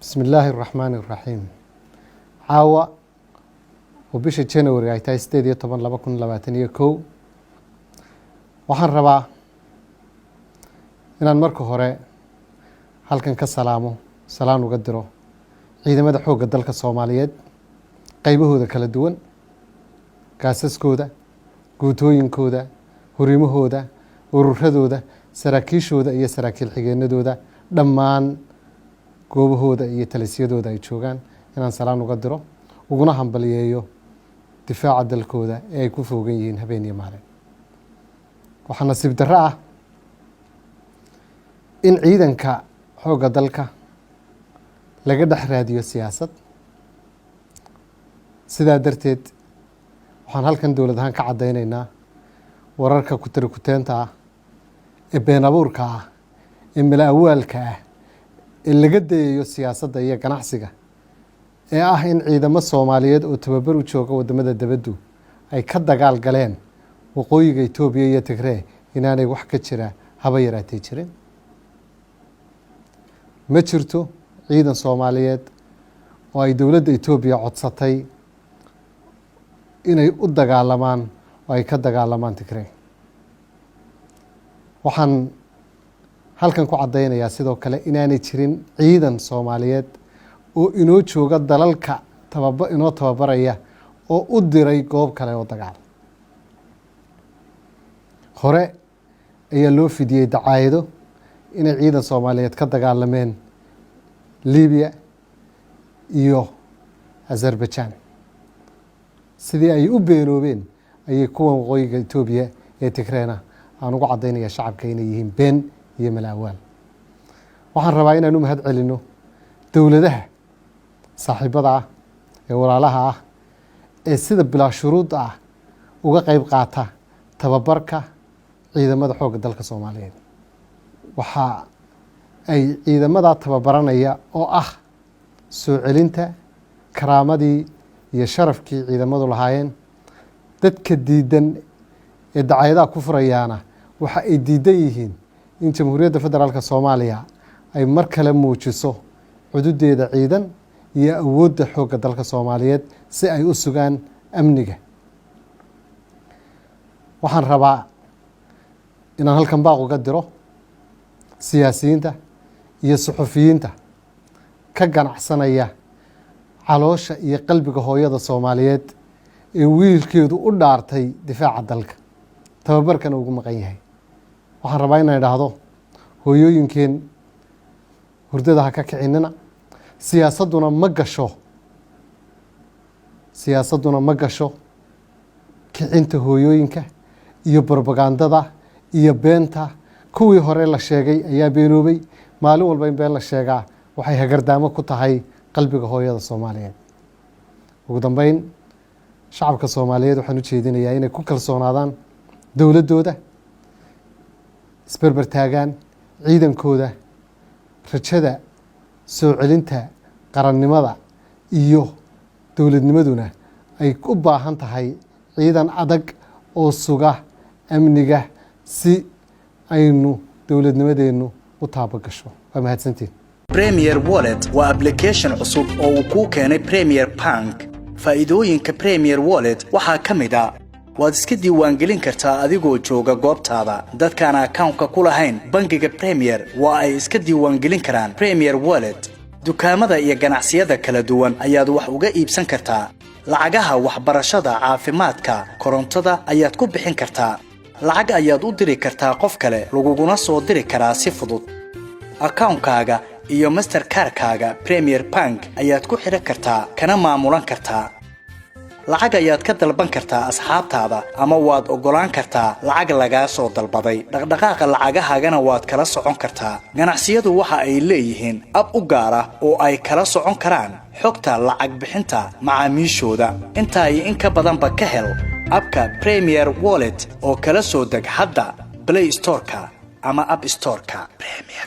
بسم الله الرحمن الرحيم عاوة وبش جانوري ay tahay 18 waxaan rabaa inaan marka hore halkan ka salaamo salaan uga diro ciidamada xoogga dalka Soomaaliyeed qaybahooda kala duwan gaasaskooda guutooyinkooda hurimahooda ururadooda saraakiishooda iyo saraakiil xigeenadooda dhammaan goobahooda iyo talisyadooda ay joogaan inaan salaan uga diro uguna hambaliyeeyo difaaca dalkooda ee ay ku foogan yihiin habeen iyo maalin waxaa nasiib darro ah in ciidanka xoogga dalka laga dhex raadiyo siyaasad sidaa darteed waxaan halkan dowlad ahaan ka caddaynaynaa wararka kutirikuteenta ah ee been abuurka ah ee mala awaalka ah ee laga dayayo siyaasadda iyo ganacsiga ee ah in ciidamo Soomaaliyeed oo tababar u jooga wadamada dibadda ay ka dagaal galeen waqooyiga Itoobiya iyo Tigray inaanay wax ka jira haba yaraatay jirin ma jirto ciidan Soomaaliyeed oo ay dowladda Itoobiya codsatay inay u dagaalamaan oo ay ka dagaalamaan Tigray waxaan halkan ku caddaynayaa sidoo kale inaanay jirin ciidan Soomaaliyeed oo inoo jooga dalalka inoo tababaraya oo u diray goob kale oo dagaal hore ayaa loo fidiyey dacaayado inay ciidan Soomaaliyeed ka dagaalameen Liibiya iyo Azerbaijan sidii ay u beenoobeen ayay kuwan waqooyiga Itoobiya ee Tigrayna aan ugu caddaynaya shacabka inay yihiin been iyo malaawaal waxaan rabaa inaan u mahad celino dowladaha saaxiibada ah ee walaalaha ah ee sida bilaa shuruud ah uga qayb qaata tababarka ciidamada xoogga dalka Soomaaliyeed waxa ay ciidamada tababaranaya oo ah soo celinta karaamadii iyo sharafkii ciidamadu lahaayeen dadka diidan ee dacaayadaha ku furayaana waxa ay diidan yihiin in Jamhuuriyadda Federaalka Soomaaliya ay mar kale muujiso xuduudeeda ciidan iyo awoodda xoogga dalka Soomaaliyeed si ay u sugaan amniga waxaan rabaa inaan halkan baaq uga diro siyaasiyiinta iyo suxufiyiinta ka ganacsanaya caloosha iyo qalbiga hooyada Soomaaliyeed ee wiilkeedu u dhaartay difaaca dalka tababarkan ugu maqan yahay waxaan rabaa inaan idhaahdo hooyooyinkeen hurdada ha ka kicinina siyaasadduna ma gasho kicinta hooyooyinka iyo propagandada iyo beenta kuwii hore la sheegay ayaa beenoobay maalin walba in been la sheegaa waxay hagardaamo ku tahay qalbiga hooyada Soomaaliyeed ugu dambeyn shacabka Soomaaliyeed waxaan u jeedinayaa inay ku kalsoonaadaan dowladooda isbarbar taagaan ciidankooda rajada soo celinta qarannimada iyo dowladnimaduna ay u baahan tahay ciidan adag oo suga amniga si aynu dowladnimadeenu u taabagasho waa mahadsantiin Premier Wallet waa application cusub oo uu ku keenay Premier Bank faa'iidooyinka Premier Wallet waxaa kamid ah waad iska diiwaangelin kartaa adigoo jooga goobtaada dadkaan account-ka ku lahayn bangiga Premier waa ay iska diiwaangelin karaan Premier Wallet dukaamada iyo ganacsiyada kala duwan ayaad wax uga iibsan kartaa lacagaha waxbarashada caafimaadka korontada ayaad ku bixin kartaa lacag ayaad u diri kartaa qof kale laguguna soo diri karaa si fudud account-kaaga iyo Mastercard-kaaga Premier Bank ayaad ku xiran kartaa kana maamulan kartaa lacag ayaad ka dalban kartaa asxaabtaada ama waad ogolaan kartaa lacag laga soo dalbaday dhaqdhaqaaqa lacagahagana waad kala socon kartaa ganacsiyadu waxa ay leeyihiin ab u gaar ah oo ay kala socon karaan xogta lacag bixinta macaamiishooda inta ay in ka badanba ka hel abka Premier Wallet oo kala soo deg hadda Play Store-ka ama App Store-ka Premier